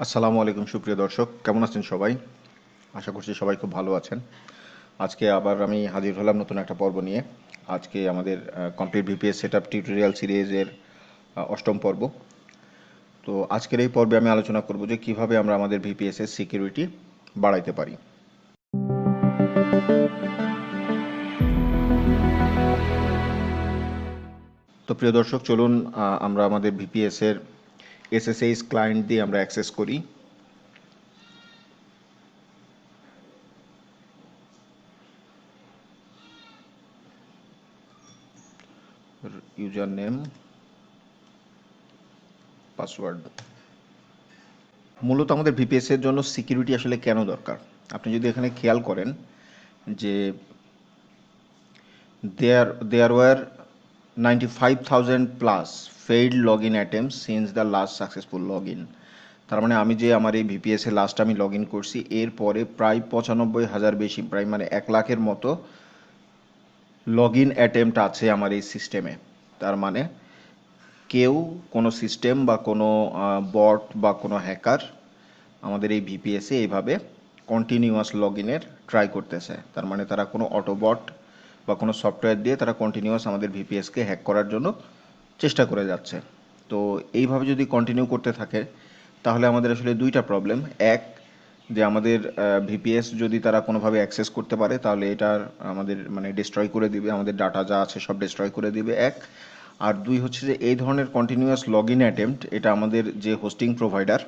আসসালামু আলাইকুম সুপ্রিয় দর্শক, কেমন আছেন সবাই? আশা করছি সবাই খুব ভালো আছেন। আজকে আবার আমি হাজির হলাম নতুন একটা পর্ব নিয়ে। আজকে আমাদের কমপ্লিট ভিপিএস সেটআপ টিউটোরিয়াল সিরিজের অষ্টম পর্ব। তো আজকের এই পর্বে আমি আলোচনা করব যে কিভাবে আমরা আমাদের ভিপিএস এর সিকিউরিটি বাড়াইতে পারি। তো প্রিয় দর্শক, চলুন আমরা আমাদের ভিপিএস এর এসএসএইচ ক্লায়েন্ট দিয়ে আমরা অ্যাক্সেস করি। User name, password. মূলত আমাদের ভিপিএস এর জন্য সিকিউরিটি আসলে কেন দরকার? আপনি যদি এখানে খেয়াল করেন যে there were 95,000 plus failed login attempts since the last successful login. তার মানে আমি যে আমার এই ভিপিএস এ লাস্ট আমি লগ ইন করছি এরপরে প্রায় 95,000 বেশি, প্রায় মানে 1 লাখের মতো লগ ইন অ্যাটেম্প্ট আছে আমার এই সিস্টেমে। তার মানে কেউ কোনো সিস্টেম বা কোনো বট বা কোনো হ্যাকার আমাদের এই ভিপিএসে এইভাবে কন্টিনিউয়াস লগ ইনের ট্রাই করতেছে। তার মানে তারা কোনো অটোবট বা কোনো সফটওয়্যার দিয়ে তারা কন্টিনিউয়াস আমাদের ভিপিএসকে হ্যাক করার জন্য চেষ্টা করে যাচ্ছে। তো এইভাবে যদি কন্টিনিউ করতে থাকে তাহলে আমাদের আসলে দুইটা প্রবলেম। এক, যে আমাদের ভিপিএস যদি তারা কোনোভাবে অ্যাক্সেস করতে পারে তাহলে এটার আমাদের মানে ডিস্ট্রয় করে দিবে, আমাদের ডাটা যা আছে সব ডিস্ট্রয় করে দিবে এক। আর দুই হচ্ছে যে এই ধরনের কন্টিনিউয়াস লগ ইন অ্যাটেম্প্ট এটা আমাদের যে হোস্টিং প্রোভাইডার,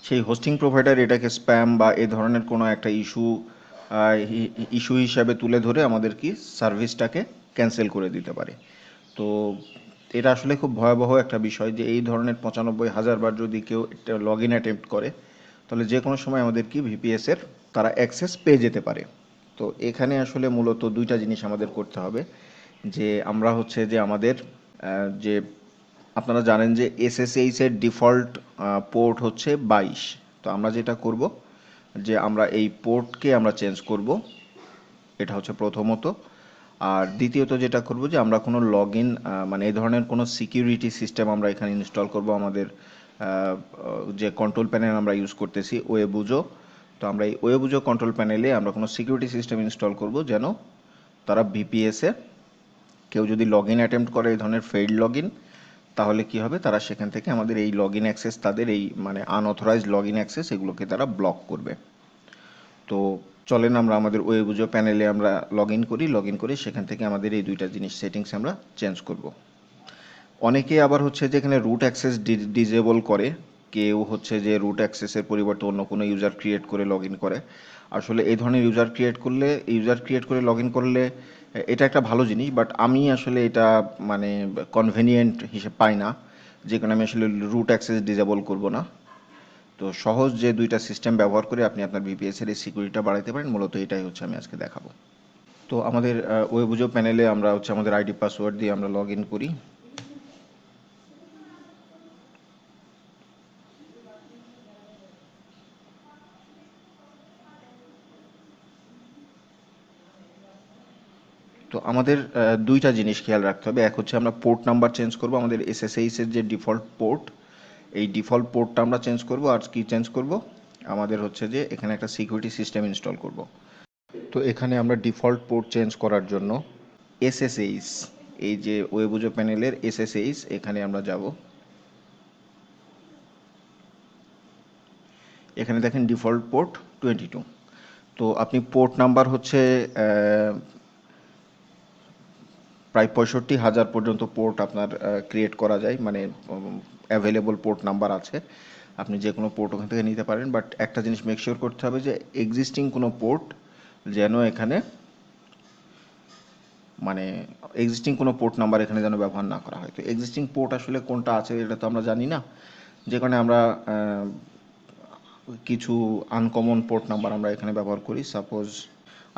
সেই হোস্টিং প্রোভাইডার এটাকে স্প্যাম বা এ ধরনের কোনো একটা ইস্যু হিসাবে তুলে ধরে আমাদের কি সার্ভিসটাকে ক্যান্সেল করে দিতে পারে। তো এটা আসলে খুব ভয়াবহ একটা বিষয় যে এই ধরনের 95,000 বার যদি কেউ লগ ইন অ্যাটেম্প্ট করে তাহলে যে কোনো সময় আমাদের কি ভিপিএসের তারা অ্যাক্সেস পেয়ে যেতে পারে। তো এখানে আসলে মূলত দুইটা জিনিস আমাদের করতে হবে। যে আমরা হচ্ছে যে আমাদের যে আপনারা জানেন যে এসএসএইচ এর ডিফল্ট পোর্ট হচ্ছে 22। তো আমরা যেটা করব যে আমরা এই পোর্টকে আমরা চেঞ্জ করব, এটা হচ্ছে প্রথমত। আর দ্বিতীয়ত যেটা করব যে আমরা কোনো লগ ইন মানে এই ধরনের কোনো সিকিউরিটি সিস্টেম আমরা এখানে ইনস্টল করব আমাদের যে কন্ট্রোল প্যানেল আমরা ইউজ করতেছি ওয়েবুজো। তো আমরা এই ওয়েবুজো কন্ট্রোল প্যানেলে আমরা কোনো সিকিউরিটি সিস্টেম ইনস্টল করব যেন তারা ভিপিএসে কেউ যদি লগ ইন অ্যাটেম্প্ট করে এই ধরনের ফেইল্ড লগ ইন, তাহলে কি হবে তারা সেখান থেকে আমাদের এই লগ ইন অ্যাক্সেস, তাদের এই মানে আনঅথরাইজড লগ ইন অ্যাক্সেস এগুলোকে তারা ব্লক করবে। তো চলেন আমরা আমাদের ওয়েবুজো প্যানেলে আমরা লগ ইন করি, লগ ইন করে সেখান থেকে আমাদের এই দুইটা জিনিস সেটিংস আমরা চেঞ্জ করব। অনেকে আবার হচ্ছে যে এখানে রুট অ্যাক্সেস ডিজেবল করে, কেউ হচ্ছে যে রুট অ্যাক্সেসের পরিবর্তে অন্য কোনো ইউজার ক্রিয়েট করে লগ ইন করে। আসলে এই ধরনের ইউজার ক্রিয়েট করে লগ ইন করলে এটা একটা ভালো জিনিস, বাট আমি আসলে এটা মানে কনভেনিয়েন্ট হিসেবে পাই না, যে কারণে আমি আসলে রুট অ্যাক্সেস ডিজেবল করব না। তো সহজ যে দুইটা সিস্টেম ব্যবহার করে আপনি আপনার ভিপিএস এর এই সিকিউরিটিটা বাড়াইতে পারেন, মূলত এটাই হচ্ছে আমি আজকে দেখাবো। তো আমাদের ওয়েবুজো প্যানেলে আমরা হচ্ছে আমাদের আইডি পাসওয়ার্ড দিয়ে আমরা লগ ইন করি। তো আমাদের দুইটা জিনিস খেয়াল রাখতে হবে। এক হচ্ছে আমরা পোর্ট নাম্বার চেঞ্জ করব, আমাদের এসএসএইচ এর যে ডিফল্ট পোর্ট এই ডিফল্ট পোর্টটা আমরা চেঞ্জ করব। আর কি চেঞ্জ করব, আমাদের হচ্ছে যে এখানে একটা সিকিউরিটি সিস্টেম ইনস্টল করব। তো এখানে আমরা ডিফল্ট পোর্ট চেঞ্জ করার জন্য এসএসএইচ, এই যে ওয়েবুজো প্যানেলের এসএসএইচ, এখানে আমরা যাব। এখানে দেখেন ডিফল্ট পোর্ট 22। তো আপনি পোর্ট নাম্বার হচ্ছে প্রায় 65,000 পর্যন্ত পোর্ট আপনার ক্রিয়েট করা যায়, মানে অ্যাভেলেবল পোর্ট নাম্বার আছে, আপনি যে কোনো পোর্ট ওখান থেকে নিতে পারেন। বাট একটা জিনিস মেক শিওর করতে হবে যে এক্সিস্টিং কোনো পোর্ট যেন এখানে মানে এক্সিস্টিং কোনো পোর্ট নাম্বার এখানে যেন ব্যবহার না করা হয়। তো এক্সিস্টিং পোর্ট আসলে কোনটা আছে এটা তো আমরা জানি না, যে কারণে আমরা কিছু আনকমন পোর্ট নাম্বার আমরা এখানে ব্যবহার করি। সাপোজ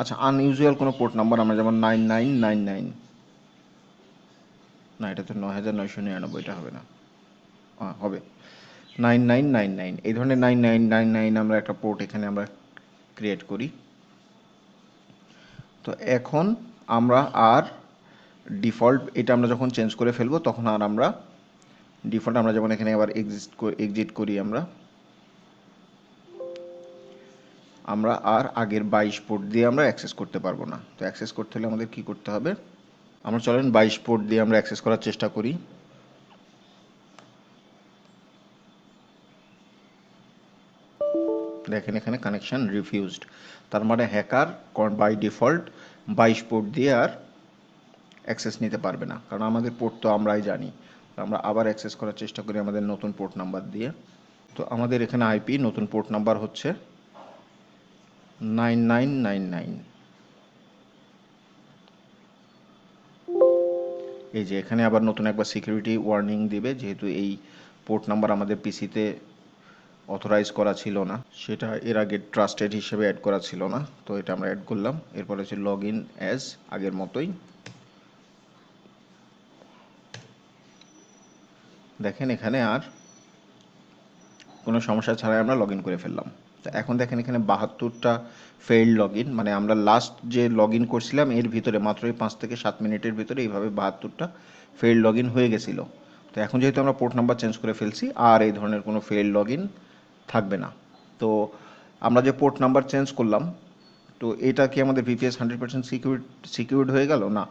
আচ্ছা আনইউজুয়াল কোনো পোর্ট নাম্বার আমরা যেমন 9999, না এটা তো 9999, এটা হবে না, হবে 9999, এই ধরনের 9999 আমরা একটা পোর্ট এখানে আমরা ক্রিয়েট করি। তো এখন আমরা আর ডিফল্ট এটা আমরা যখন চেঞ্জ করে ফেলবো তখন আর আমরা ডিফল্ট আমরা যেমন এখানে আবার এক্সিট করি আমরা আর আগের 22 পোর্ট দিয়ে আমরা অ্যাক্সেস করতে পারবো না। তো অ্যাক্সেস করতে হলে আমাদের কি করতে হবে, আমরা চলেন 22 পোর্ট দিয়ে আমরা অ্যাক্সেস করার চেষ্টা করি। দেখেন এখানে কানেকশন রিফিউজড, তার মানে হ্যাকার বাই ডিফল্ট 22 পোর্ট দিয়ে আর অ্যাক্সেস নিতে পারবে না, কারণ আমাদের পোর্ট তো আমরাই জানি। আমরা আবার অ্যাক্সেস করার চেষ্টা করি আমাদের নতুন পোর্ট নাম্বার দিয়ে। তো আমাদের এখানে আইপি নতুন পোর্ট নাম্বার হচ্ছে 9999। এই যে এখানে আবার নতুন একবার সিকিউরিটি ওয়ার্নিং দিবে, যেহেতু এই পোর্ট নাম্বার আমাদের পিসিতে অথরাইজ করা ছিল না, সেটা এর আগে ট্রাস্টেড হিসেবে অ্যাড করা ছিল না, তো এটা আমরা অ্যাড করলাম। এরপর হচ্ছে লগ ইন অ্যাজ আগের মতোই। দেখেন এখানে আর কোনো সমস্যা ছাড়াই আমরা লগ ইন করে ফেললাম। তো এখন দেখেন এখানে 72টা ফেইল্ড লগ ইন, মানে আমরা লাস্ট যে লগ ইন করছিলাম এর ভিতরে মাত্রই 5 থেকে 7 মিনিটের ভিতরে এইভাবে 72টা ফেইল্ড লগ ইন হয়ে গেছিলো। তো এখন যেহেতু আমরা পোর্ট নাম্বার চেঞ্জ করে ফেলছি আর এই ধরনের কোনো ফেইল্ড লগ ইন থাকবে না। তো আমরা যে পোর্ট নাম্বার চেঞ্জ করলাম, তো এটা কি আমাদের ভিপিএস 100% সিকিউরড হয়ে গেল? না,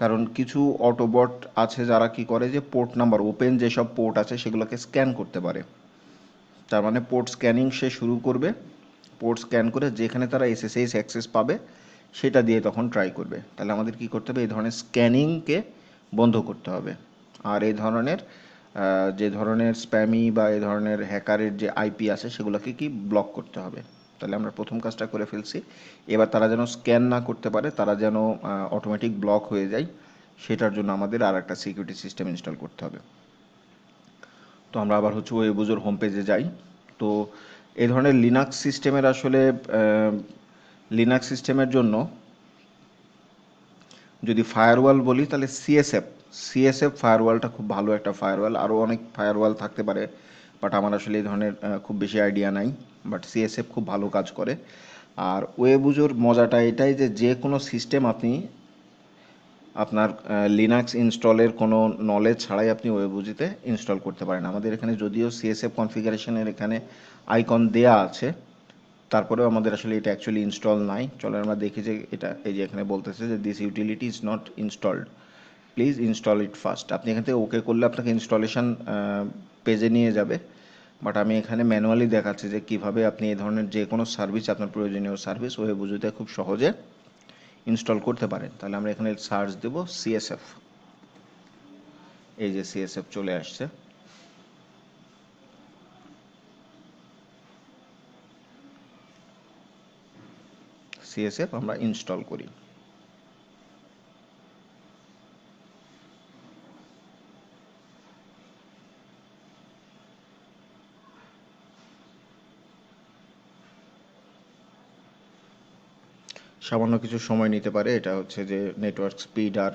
কারণ কিছু অটোবট আছে যারা কি করে যে পোর্ট নাম্বার ওপেন যেসব পোর্ট আছে সেগুলোকে স্ক্যান করতে পারে। তার মানে পোর্ট স্ক্যানিং সে শুরু করবে, পোর্ট স্ক্যান করে যেখানে তারা এসএসএইচ অ্যাক্সেস পাবে সেটা দিয়ে তখন ট্রাই করবে। তাহলে আমাদের কি করতে হবে, এই ধরনের স্ক্যানিংকে বন্ধ করতে হবে। আর এই ধরনের যে ধরনের স্প্যামি বা এই ধরনের হ্যাকারের যে আইপি আছে সেগুলোকে কি ব্লক করতে হবে। তাহলে আমরা প্রথম কাজটা করে ফেলছি। এবার তারা যেন স্ক্যান না করতে পারে, তারা যেন অটোমেটিক ব্লক হয়ে যায়, সেটার জন্য আমাদের আর একটা সিকিউরিটি সিস্টেম ইনস্টল করতে হবে। তো আমরা আবার হচ্ছে ওয়েবুজোর হোম পেজে যাই। তো এই ধরনের লিনাক্স সিস্টেমের আসলে লিনাক্স সিস্টেমের জন্য যদি ফায়ারওয়াল বলি তাহলে সিএসএফ ফায়ারওয়ালটা খুব ভালো একটা ফায়ারওয়াল। আরও অনেক ফায়ারওয়াল থাকতে পারে, বাট আমার আসলে এই ধরনের খুব বেশি আইডিয়া নাই, বাট সিএসএফ খুব ভালো কাজ করে। আর ওয়েবুজোর মজাটা এটাই যে যে কোনো সিস্টেম আপনি আপনার লিনাক্স ইনস্টলের কোনো নলেজ ছাড়াই আপনি ওয়েবুজিতে ইনস্টল করতে পারেন। আমাদের এখানে যদিও সিএসএফ কনফিগারেশনের এখানে আইকন দেয়া আছে, তারপরেও আমাদের আসলে এটা অ্যাকচুয়ালি ইনস্টল নাই। চলো আমরা দেখি যে এটা এই যে এখানে বলতেছে যে this utility is not installed, please install it first. আপনি এখান থেকে ওকে করলে আপনাকে ইনস্টলেশন পেজে নিয়ে যাবে, বাট আমি এখানে ম্যানুয়ালি দেখাচ্ছি যে কিভাবে আপনি এই ধরনের যে কোনো সার্ভিস, আপনার প্রয়োজনীয় সার্ভিস ওয়েবুজিতে খুব সহজে ইনস্টল করতে পারেন। তাহলে আমরা এখানে সার্চ দেব সিএসএফ, এই যে সিএসএফ চলে আসছে। সিএসএফ আমরা ইনস্টল করি। সামান্য কিছু সময় নিতে পারে, এটা হচ্ছে যে নেটওয়ার্ক স্পিড আর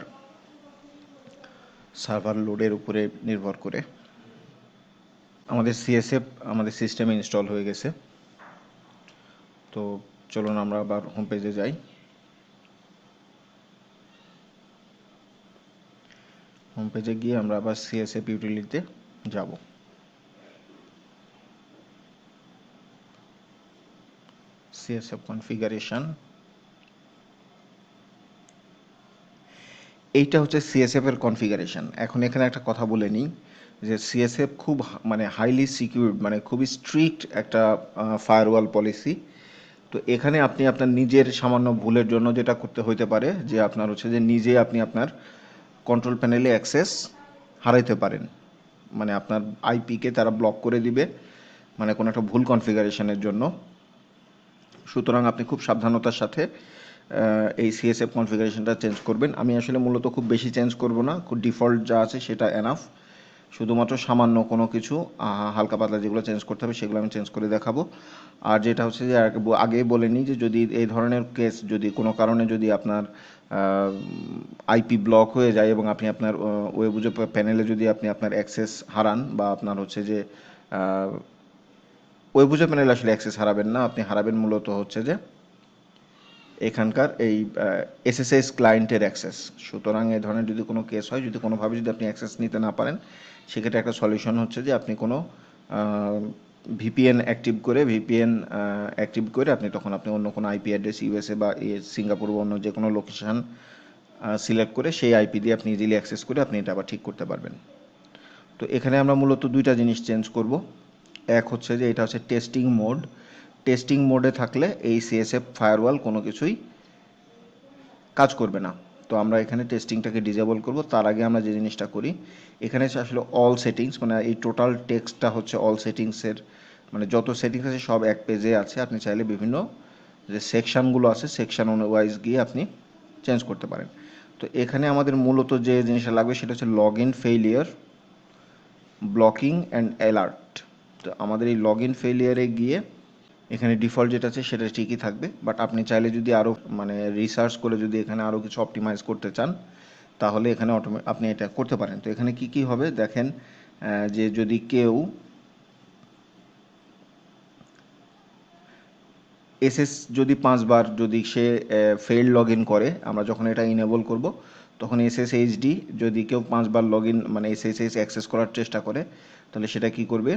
সার্ভার লোডের উপরে নির্ভর করে। আমাদের সিএসএফ আমাদের সিস্টেমে ইনস্টল হয়ে গেছে। তো চলুন আমরা আবার হোম পেজে যাই। হোম পেজে গিয়ে আমরা আবার সিএসএফ ইউটিলিটিতে যাব। সিএসএফ কনফিগারেশন, এইটা হচ্ছে সিএসএফ এর কনফিগারেশন। এখন এখানে একটা কথা বলে নিই যে সিএসএফ খুব মানে হাইলি সিকিউরড, মানে খুবই স্ট্রিক্ট একটা ফায়ারওয়াল পলিসি। তো এখানে আপনি আপনার নিজের সামান্য ভুলের জন্য যেটা করতে হইতে পারে যে আপনার হচ্ছে যে নিজে আপনি আপনার কন্ট্রোল প্যানেলে অ্যাক্সেস হারাইতে পারেন, মানে আপনার আইপিকে তারা ব্লক করে দিবে, মানে কোনো একটা ভুল কনফিগারেশনের জন্য। সুতরাং আপনি খুব সাবধানতার সাথে এই সিএসএফ কনফিগারেশনটা চেঞ্জ করবেন। আমি আসলে মূলত খুব বেশি চেঞ্জ করব না, খুব ডিফল্ট যা আছে সেটা এনাফ। শুধুমাত্র সামান্য কোনো কিছু হালকা পাতলা যেগুলো চেঞ্জ করতে হবে সেগুলো আমি চেঞ্জ করে দেখাবো। আর যেটা হচ্ছে যে আগেই বলে নিই যে যদি এই ধরনের কেস, যদি কোনো কারণে যদি আপনার আইপি ব্লক হয়ে যায় এবং আপনি আপনার ওয়েবুজো প্যানেলে যদি আপনি আপনার অ্যাক্সেস হারান, বা আপনার হচ্ছে যে ওয়েবুজো প্যানেলে আসলে অ্যাক্সেস হারাবেন না, আপনি হারাবেন মূলত হচ্ছে যে এখানকার এই এসএসএস ক্লায়েন্টের অ্যাক্সেস। সুতরাং এই ধরনের যদি কোনো কেস হয়, যদি কোনোভাবে যদি আপনি অ্যাক্সেস নিতে না পারেন, সেক্ষেত্রে একটা সলিউশন হচ্ছে যে আপনি কোনো ভিপিএন অ্যাক্টিভ করে আপনি তখন আপনি অন্য কোনো আইপি অ্যাড্রেস ইউএসএ বা সিঙ্গাপুর বা অন্য যে কোনো লোকেশান সিলেক্ট করে সেই আইপি দিয়ে আপনি ইজিলি অ্যাক্সেস করে আপনি এটা আবার ঠিক করতে পারবেন। তো এখানে আমরা মূলত দুইটা জিনিস চেঞ্জ করব। এক হচ্ছে যে এটা হচ্ছে টেস্টিং মোড। টেস্টিং মোডে থাকলে এই সিএসএফ ফায়ারওয়াল কোনো কিছুই কাজ করবে না। তো আমরা এখানে টেস্টিংটাকে ডিজেবল করব। তার আগে আমরা যে জিনিসটা করি, এখানে আসলে অল সেটিংস, মানে এই টোটাল টেক্সটটা হচ্ছে অল সেটিংসের, মানে যত সেটিংস আছে সব এক পেজে আছে। আপনি চাইলে বিভিন্ন যে সেকশানগুলো আছে সেকশান ওয়াইজ গিয়ে আপনি চেঞ্জ করতে পারেন। তো এখানে আমাদের মূলত যে জিনিসটা লাগবে সেটা হচ্ছে log in failure, blocking and alert. তো আমাদের এই লগ ইন ফেইলিয়ারে গিয়ে এখানে ডিফল্ট যেটা আছে সেটা ঠিকই থাকবে, বাট আপনি চাইলে যদি আরও মানে রিসার্চ করে যদি এখানে আরও কিছু অপটিমাইজ করতে চান তাহলে এখানে আপনি এটা করতে পারেন। তো এখানে কি কি হবে দেখেন, যে যদি কেউ এসএস যদি 5 বার যদি সে ফেইল্ড লগ ইন করে, আমরা যখন এটা ইনেবল করব তখন এসএসএইচডি যদি কেউ 5 বার লগ ইন মানে এসএসএইচ অ্যাক্সেস করার চেষ্টা করে, তাহলে সেটা কি করবে,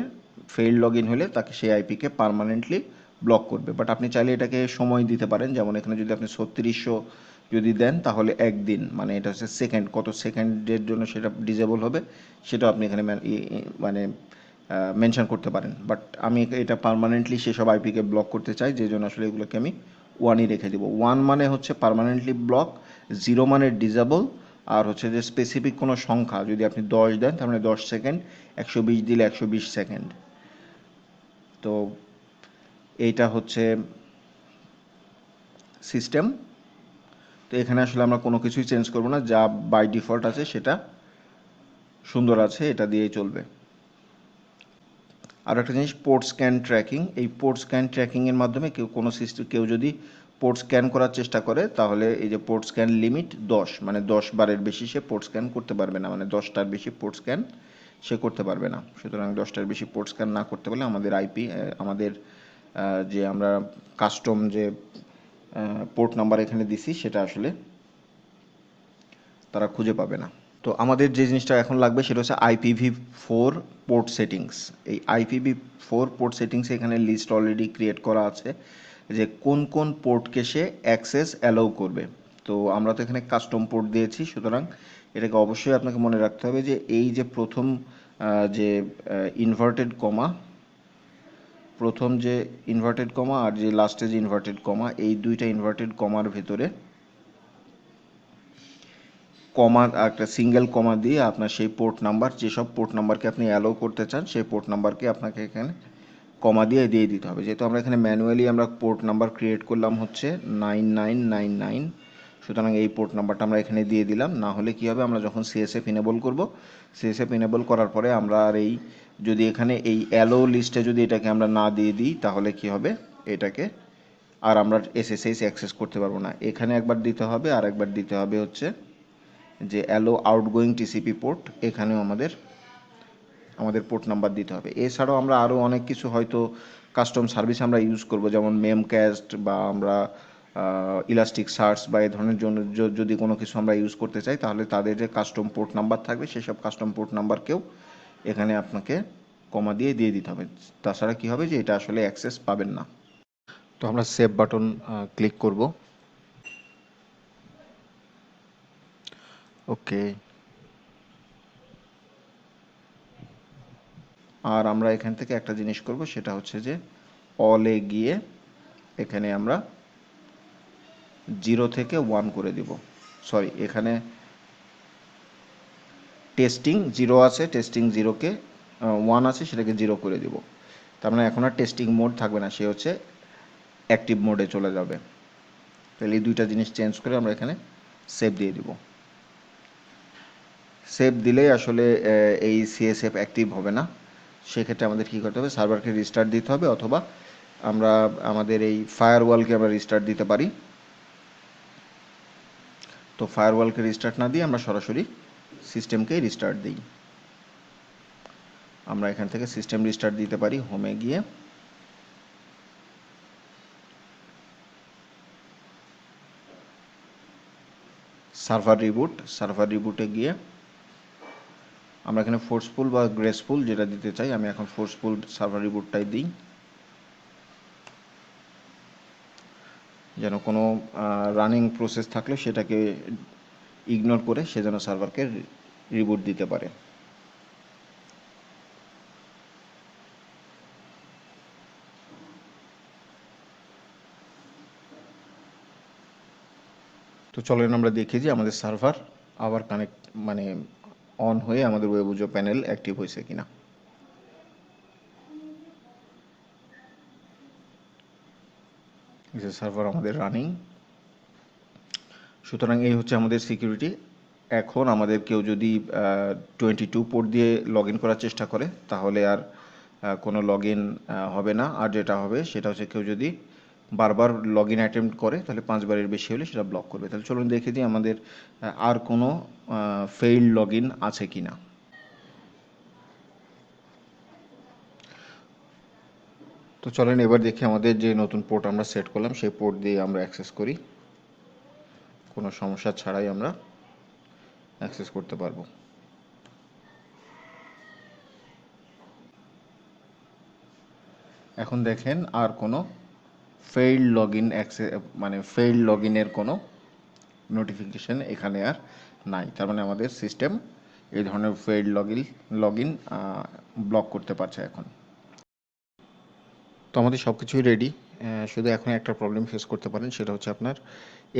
ফেইল্ড লগ ইন হলে তাকে সেই আইপিকে পার্মানেন্টলি ব্লক করবে। বাট আপনি চাইলে এটাকে সময় দিতে পারেন, যেমন এখানে যদি আপনি 3600 যদি দেন তাহলে একদিন, মানে এটা হচ্ছে সেকেন্ড, কত সেকেন্ডের জন্য সেটা ডিজেবল হবে সেটাও আপনি এখানে মানে মেনশন করতে পারেন। বাট আমি এটা পার্মানেন্টলি সেসব আইপিকে ব্লক করতে চাই, যে জন্য আসলে এগুলোকে আমি 1ই রেখে দিব। 1 মানে হচ্ছে পার্মানেন্টলি ব্লক, 0 মানে ডিজেবল, আর হচ্ছে যে স্পেসিফিক কোনো সংখ্যা যদি আপনি 10 দেন তার মানে 10 সেকেন্ড, 120 দিলে 120 সেকেন্ড। তো এইটা হচ্ছে সিস্টেম। তো এখানে আসলে আমরা কোনো কিছুই চেঞ্জ করবো না, যা বাই ডিফল্ট আছে সেটা সুন্দর আছে, এটা দিয়েই চলবে। আর একটা জিনিস, পোর্ট স্ক্যান ট্র্যাকিং। এই পোর্ট স্ক্যান ট্র্যাকিংয়ের মাধ্যমে কেউ যদি পোর্ট স্ক্যান করার চেষ্টা করে তাহলে এই যে পোর্ট স্ক্যান লিমিট 10, মানে 10 বারের বেশি সে পোর্ট স্ক্যান করতে পারবে না, মানে 10টার বেশি পোর্ট স্ক্যান সে করতে পারবে না। সুতরাং 10টার বেশি পোর্ট স্ক্যান না করতে পারলে আমাদের আইপি, আমাদের যে আমরা কাস্টম যে পোর্ট নাম্বার এখানে দিছি সেটা আসলে তারা খুঁজে পাবে না। তো আমাদের যে জিনিসটা এখন লাগবে সেটা হচ্ছে IPv4 পোর্ট সেটিংস। এই IPv4 পোর্ট সেটিংসে এখানে লিস্ট অলরেডি ক্রিয়েট করা আছে যে কোন কোন পোর্টকে সে অ্যাক্সেস অ্যালাউ করবে। তো আমরা তো এখানে কাস্টম পোর্ট দিয়েছি, সুতরাং এটাকে অবশ্যই আপনাকে মনে রাখতে হবে যে এই যে যে ইনভার্টেড কমা প্রথম যে ইনভার্টেড কমা আর যে লাস্টে যে ইনভার্টেড কমা, এই দুইটা ইনভার্টেড কমার ভেতরে কমা, একটা সিঙ্গেল কমা দিয়ে আপনার সেই পোর্ট নাম্বার, যেসব পোর্ট নাম্বারকে আপনি অ্যালাউ করতে চান সেই পোর্ট নাম্বারকে আপনাকে এখানে কমা দিয়ে দিতে হবে। যেহেতু আমরা এখানে ম্যানুয়ালি আমরা পোর্ট নাম্বার ক্রিয়েট করলাম হচ্ছে 9999, সুতরাং এই পোর্ট নাম্বারটা আমরা এখানে দিয়ে দিলাম। না হলে কী হবে, আমরা যখন সিএসএফ ইনেবল করব, সিএসএফ ইনেবল করার পরে আমরা আর এই যদি এখানে এই অ্যালো লিস্টে যদি এটাকে আমরা না দিয়ে দিই তাহলে কি হবে, এটাকে আর আমরা এসএসএইচ অ্যাক্সেস করতে পারবো না। এখানে একবার দিতে হবে, আর একবার দিতে হবে হচ্ছে যে অ্যালো আউটগোয়িং টিসিপি পোর্ট, এখানেও আমাদের পোর্ট নাম্বার দিতে হবে। এছাড়াও আমরা আরও অনেক কিছু হয়তো কাস্টম সার্ভিস আমরা ইউজ করব, যেমন মেমক্যাস্ট বা আমরা ইলাস্টিক সার্চ বা এই ধরনের জন্য যদি কোনো কিছু আমরা ইউজ করতে চাই তাহলে তাদের যে কাস্টম পোর্ট নাম্বার থাকবে সেসব কাস্টম পোর্ট নাম্বারকেও এখানে আপনাকে কমা দিয়ে দিতে হবে। তাছাড়া কি হবে যে এটা আসলে অ্যাক্সেস পাবেন না। তো আমরা সেভ বাটন ক্লিক করব। ওকে, আর আমরা এখান থেকে একটা জিনিস করব, সেটা হচ্ছে যে অলে গিয়ে এখানে আমরা 0 থেকে 1 করে দিব। সরি, এখানে টেস্টিং 0 আছে, টেস্টিং 0কে 1 আছে সেটাকে 0 করে দিব। তার মানে এখন আর টেস্টিং মোড থাকবে না, সে হচ্ছে অ্যাক্টিভ মোডে চলে যাবে। তাহলে এই দুইটা জিনিস চেঞ্জ করে আমরা এখানে সেভ দিয়ে দিব। সেভ দিলেই আসলে এই সিএসএফ অ্যাক্টিভ হবে না। সেক্ষেত্রে আমাদের কী করতে হবে, সার্ভারকে রিস্টার্ট দিতে হবে, অথবা আমরা আমাদের এই ফায়ারওয়ালকে আমরা রিস্টার্ট দিতে পারি। তো ফায়ারওয়ালকে রিস্টার্ট না দিয়ে আমরা সরাসরি সিস্টেমকেই রিস্টার্ট দিই। আমরা এখান থেকে সিস্টেম রিস্টার্ট দিতে পারি হোমে গিয়ে। সার্ভার রিবুটে গিয়ে আমরা এখানে ফোর্সফুল বা গ্রেসফুল যেটা দিতে চাই, আমি এখন ফোর্সফুল সার্ভার রিবুটটাই দিই, যেন কোনো রানিং প্রসেস থাকলে সেটাকে ইগনোর করে সে যেন সার্ভারকে রিবুট দিতে পারে। তো চলেন আমরা দেখি যে আমাদের সার্ভার আবার কানেক্ট মানে অন হয়ে আমাদের ওয়েবুজো প্যানেল অ্যাক্টিভ হয়েছে কিনা। যে সার্ভার আমাদের রানিং। সুতরাং এই হচ্ছে আমাদের সিকিউরিটি। এখন আমাদের কেউ যদি 22 পোর্ট দিয়ে লগ ইন করার চেষ্টা করে তাহলে আর কোনো লগ ইন হবে না। আর যেটা হবে সেটা হচ্ছে কেউ যদি বারবার লগ ইন অ্যাটেম্প্ট করে তাহলে 5 বারের বেশি হলে সেটা ব্লক করবে। তাহলে চলুন দেখে দিই আমাদের আর কোনো ফেইল্ড লগ ইন আছে কি না। তো চলেন এবার দেখি আমাদের যে নতুন পোর্ট আমরা সেট করলাম সেই পোর্ট দিয়ে আমরা অ্যাক্সেস করি, কোনো সমস্যা ছাড়াই আমরা অ্যাক্সেস করতে পারবো। এখন দেখেন আর কোনো ফেইল্ড লগ ইন অ্যাক্সেস মানে ফেইল্ড লগ ইনের কোনো নোটিফিকেশান এখানে আর নাই। তার মানে আমাদের সিস্টেম এই ধরনের ফেইল্ড লগ ইন ব্লক করতে পারছে এখন। তো আমাদের সব কিছুই রেডি, শুধু এখন একটা প্রবলেম ফেস করতে পারেন, সেটা হচ্ছে আপনার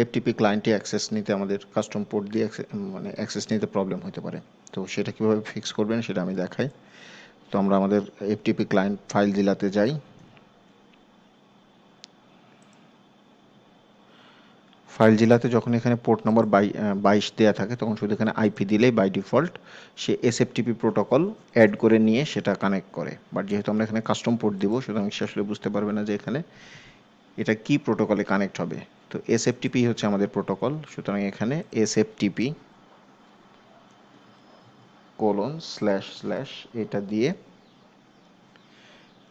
এফটিপি ক্লায়েন্টে অ্যাক্সেস নিতে আমাদের কাস্টম পোর্ট দিয়ে মানে অ্যাক্সেস নিতে প্রবলেম হতে পারে। তো সেটা কীভাবে ফিক্স করবেন সেটা আমি দেখাই। তো আমরা আমাদের এফটিপি ক্লায়েন্ট ফাইলজিলাতে যাই। ফাইলজিলাতে যখন এখানে পোর্ট নম্বর 22 দেওয়া থাকে তখন শুধু এখানে আইপি দিলেই বাই ডিফল্ট সে এসএফটিপি প্রোটোকল অ্যাড করে নিয়ে সেটা কানেক্ট করে। বাট যেহেতু আমরা এখানে কাস্টম পোর্ট দিব সুতরাং সে আসলে বুঝতে পারবে না যে এখানে এটা কি প্রোটোকলে কানেক্ট হবে। তো এসএফটিপি হচ্ছে আমাদের প্রোটোকল, সুতরাং এখানে এসএফটিপি // এটা দিয়ে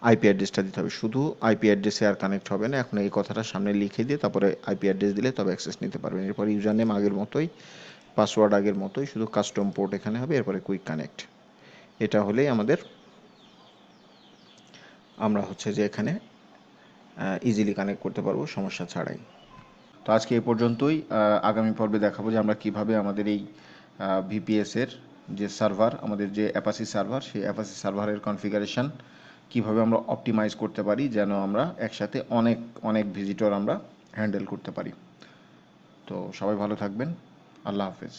আইপি অ্যাড্রেসটা দিতে হবে। শুধু আইপি অ্যাড্রেসে আর কানেক্ট হবে না, এখন এই কথাটা সামনে লিখে দিয়ে তারপরে আইপি অ্যাড্রেস দিলে তবে অ্যাক্সেস নিতে পারবেন। এরপর ইউজার নেম আগের মতোই, পাসওয়ার্ড আগের মতোই, শুধু কাস্টম পোর্ট এখানে হবে, এরপরে কুইক কানেক্ট। এটা হলেই আমরা হচ্ছে যে এখানে ইজিলি কানেক্ট করতে পারবো সমস্যা ছাড়াই। তো আজকে এই পর্যন্তই। আগামী পর্বে দেখাবো যে আমরা কিভাবে আমাদের এই ভিপিএসের যে সার্ভার, আমাদের যে অ্যাপাসি সার্ভার, সেই অ্যাপাসি সার্ভারের কনফিগারেশন কিভাবে আমরা অপটিমাইজ করতে পারি যেন আমরা একসাথে অনেক অনেক ভিজিটর আমরা হ্যান্ডেল করতে পারি। তো সবাই ভালো থাকবেন। আল্লাহ হাফেজ।